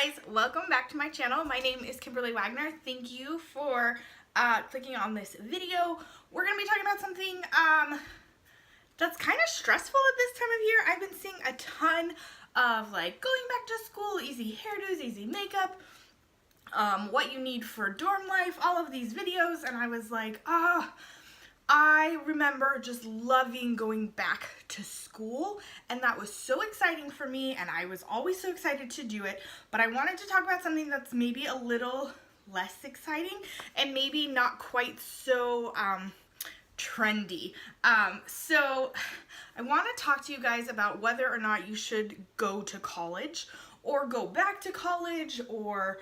guys, welcome back to my channel. My name is Kimberly Wagner. Thank you for clicking on this video. We're going to be talking about something that's kind of stressful at this time of year. I've been seeing a ton of like going back to school, easy hairdos, easy makeup, what you need for dorm life, all of these videos, and I was like, I remember just loving going back to school, and that was so exciting for me, and I was always so excited to do it. But I wanted to talk about something that's maybe a little less exciting and maybe not quite so trendy. So I want to talk to you guys about whether or not you should go to college or go back to college or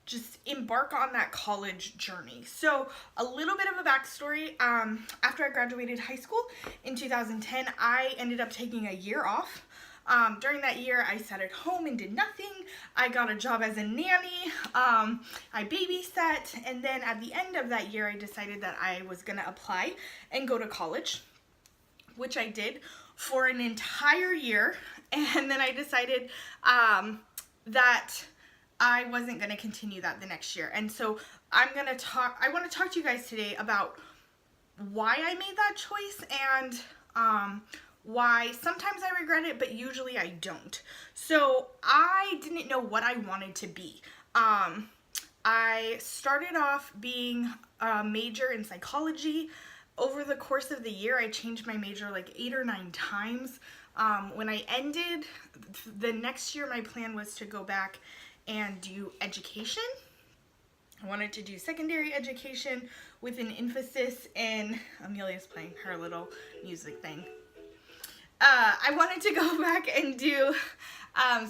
just embark on that college journey. So a little bit of a backstory. After I graduated high school in 2010, I ended up taking a year off. During that year, I sat at home and did nothing. I got a job as a nanny. I babysat, and then at the end of that year, I decided that I was gonna apply and go to college, which I did for an entire year. And then I decided that I wasn't going to continue that the next year. And so I want to talk to you guys today about why I made that choice and why sometimes I regret it, but usually I don't. So I didn't know what I wanted to be. I started off being a major in psychology. Over the course of the year, I changed my major like 8 or 9 times. When I ended, the next year my plan was to go back and do education. I wanted to do secondary education with an emphasis in, Amelia's playing her little music thing. I wanted to go back and do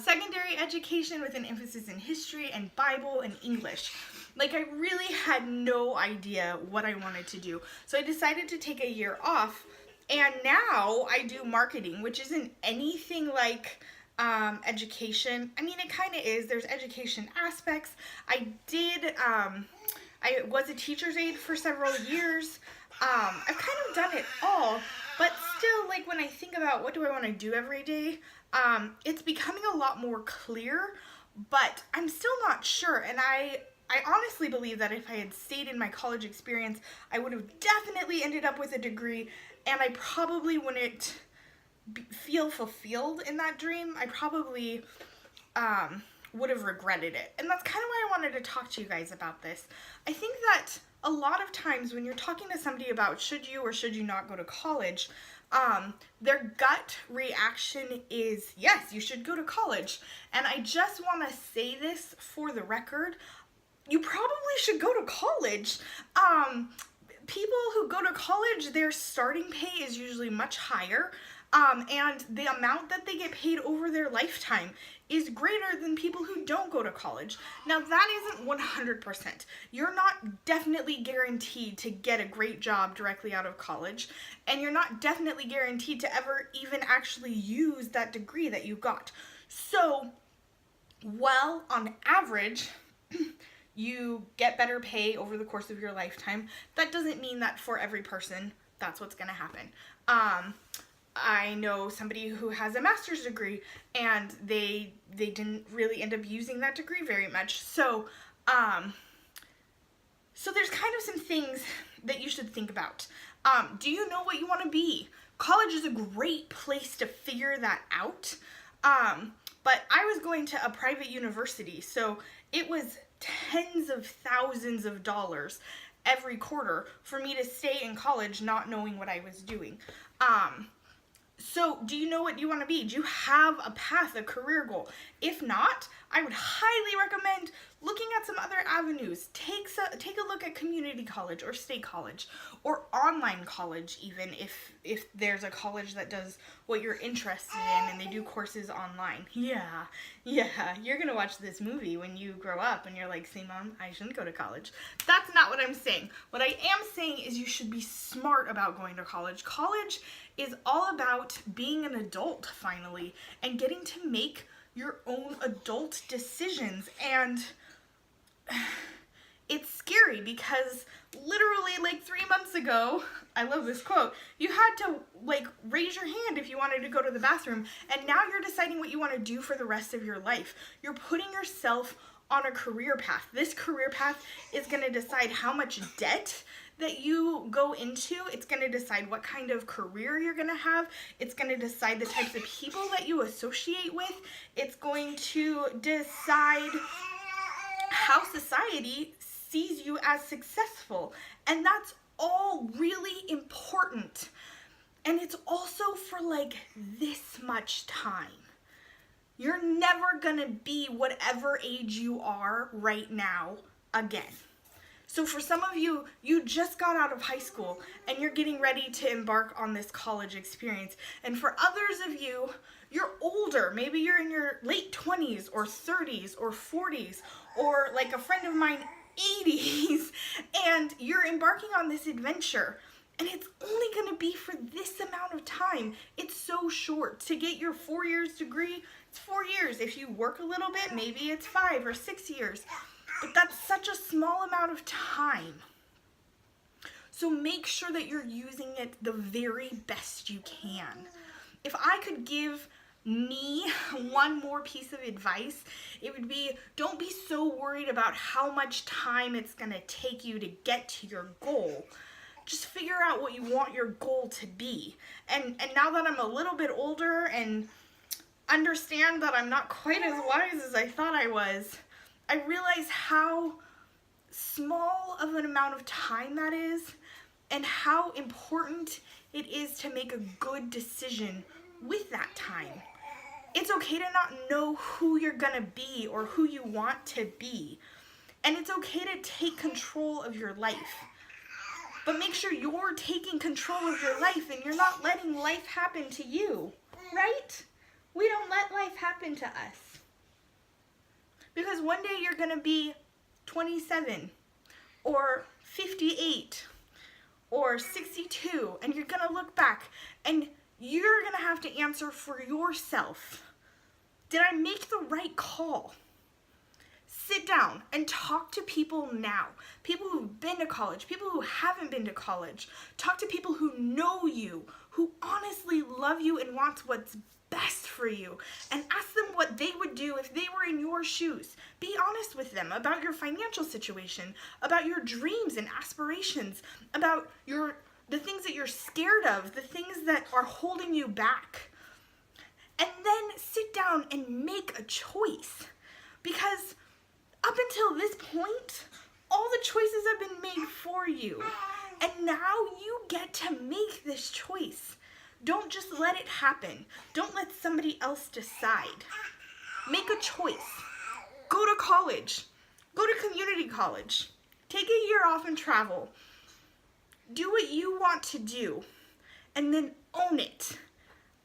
secondary education with an emphasis in history and Bible and English. Like, I really had no idea what I wanted to do. So I decided to take a year off, and now I do marketing, which isn't anything like education. I mean, it kind of is. There's education aspects. I was a teacher's aide for several years. I've kind of done it all, but still, like, when I think about what do I want to do every day, it's becoming a lot more clear, but I'm still not sure. And I honestly believe that if I had stayed in my college experience, I would have definitely ended up with a degree, and I probably wouldn't feel fulfilled in that dream. I probably would have regretted it. And that's kind of why I wanted to talk to you guys about this. I think that a lot of times when you're talking to somebody about should you or should you not go to college, their gut reaction is, yes, you should go to college. And I just want to say this for the record. You probably should go to college. People who go to college, their starting pay is usually much higher. And the amount that they get paid over their lifetime is greater than people who don't go to college. Now, that isn't 100%. You're not definitely guaranteed to get a great job directly out of college, and you're not definitely guaranteed to ever even actually use that degree that you got. So, while on average, you get better pay over the course of your lifetime, that doesn't mean that for every person, that's what's going to happen. I know somebody who has a master's degree, and they didn't really end up using that degree very much. So, so there's kind of some things that you should think about. Do you know what you want to be? College is a great place to figure that out. But I was going to a private university, so it was tens of thousands of dollars every quarter for me to stay in college not knowing what I was doing. So do you know what you want to be? Do you have a path, a career goal? If not, I would highly recommend looking at some other avenues. Take a look at community college or state college or online college, even if there's a college that does what you're interested in and they do courses online. Yeah, you're gonna watch this movie when you grow up and you're like, see, Mom, I shouldn't go to college. That's not what I'm saying. What I am saying is you should be smart about going to college. College is all about being an adult finally and getting to make your own adult decisions. And it's scary because literally like 3 months ago, I love this quote, you had to like raise your hand if you wanted to go to the bathroom, and now you're deciding what you want to do for the rest of your life. You're putting yourself on a career path. This career path is going to decide how much debt that you go into. It's going to decide what kind of career you're going to have. It's going to decide the types of people that you associate with. It's going to decide how society sees you as successful. And that's all really important. And it's also for like this much time. You're never gonna be whatever age you are right now again. So for some of you, you just got out of high school and you're getting ready to embark on this college experience. And for others of you, you're older. Maybe you're in your late 20s or 30s or 40s, or like a friend of mine, 80s, and you're embarking on this adventure. And it's only going to be for this amount of time. It's so short. To get your 4 years degree, it's 4 years. If you work a little bit, maybe it's 5 or 6 years. But that's such a small amount of time. So make sure that you're using it the very best you can. If I could give me one more piece of advice, it would be, don't be so worried about how much time it's going to take you to get to your goal. Just figure out what you want your goal to be. And now that I'm a little bit older and understand that I'm not quite as wise as I thought I was, I realize how small of an amount of time that is, and how important it is to make a good decision with that time. It's okay to not know who you're gonna be or who you want to be. And it's okay to take control of your life. But make sure you're taking control of your life and you're not letting life happen to you, right? We don't let life happen to us. Because one day you're gonna be 27 or 58 or 62, and you're gonna look back and you're gonna have to answer for yourself. Did I make the right call? Sit down and talk to people now. People who've been to college, people who haven't been to college. Talk to people who know you, who honestly love you and want what's best for you. And ask them what they would do if they were in your shoes. Be honest with them about your financial situation, about your dreams and aspirations, about the things that you're scared of, the things that are holding you back. And then sit down and make a choice. Because up until this point, all the choices have been made for you. And now you get to make this choice. Don't just let it happen. Don't let somebody else decide. Make a choice. Go to college. Go to community college. Take a year off and travel. Do what you want to do. And then own it.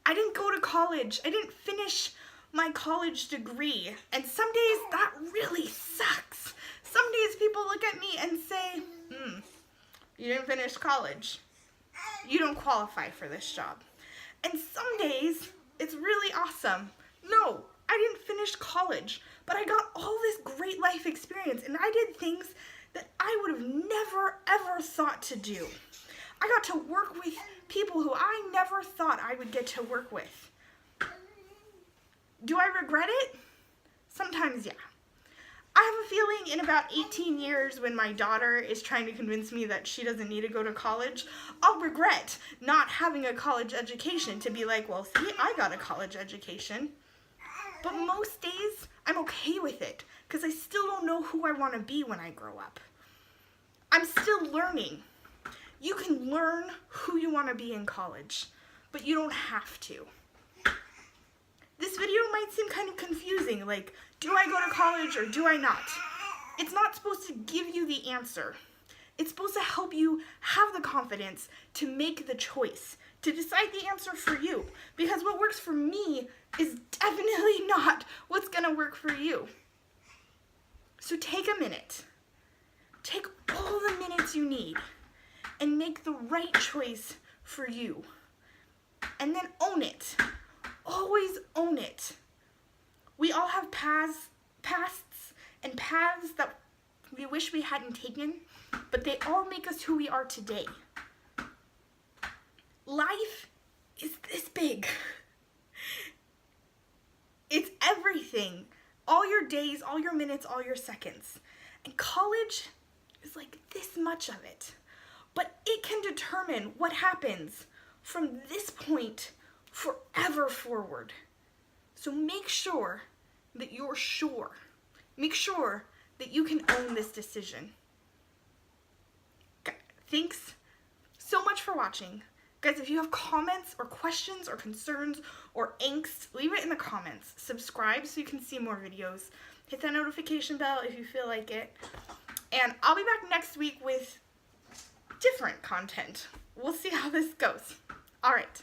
I didn't go to college. I didn't finish my college degree, and some days that really sucks. Some days people look at me and say, you didn't finish college. You don't qualify for this job. And some days it's really awesome. No, I didn't finish college, but I got all this great life experience, and I did things that I would have never ever thought to do. I got to work with people who I never thought I would get to work with. Do I regret it? Sometimes, yeah. I have a feeling in about 18 years, when my daughter is trying to convince me that she doesn't need to go to college, I'll regret not having a college education to be like, well, see, I got a college education. But most days, I'm okay with it because I still don't know who I want to be when I grow up. I'm still learning. You can learn who you want to be in college, but you don't have to. This video might seem kind of confusing, like, do I go to college or do I not? It's not supposed to give you the answer. It's supposed to help you have the confidence to make the choice, to decide the answer for you. Because what works for me is definitely not what's gonna work for you. So take a minute. Take all the minutes you need and make the right choice for you. And then own it. Always own it. We all have pasts and paths that we wish we hadn't taken, but they all make us who we are today. Life is this big. It's everything. All your days, all your minutes, all your seconds. And college is like this much of it. But it can determine what happens from this point forever forward. So make sure that you're sure. Make sure that you can own this decision. Thanks so much for watching. Guys, if you have comments or questions or concerns or angst, leave it in the comments. Subscribe so you can see more videos. Hit that notification bell if you feel like it. And I'll be back next week with different content. We'll see how this goes. All right.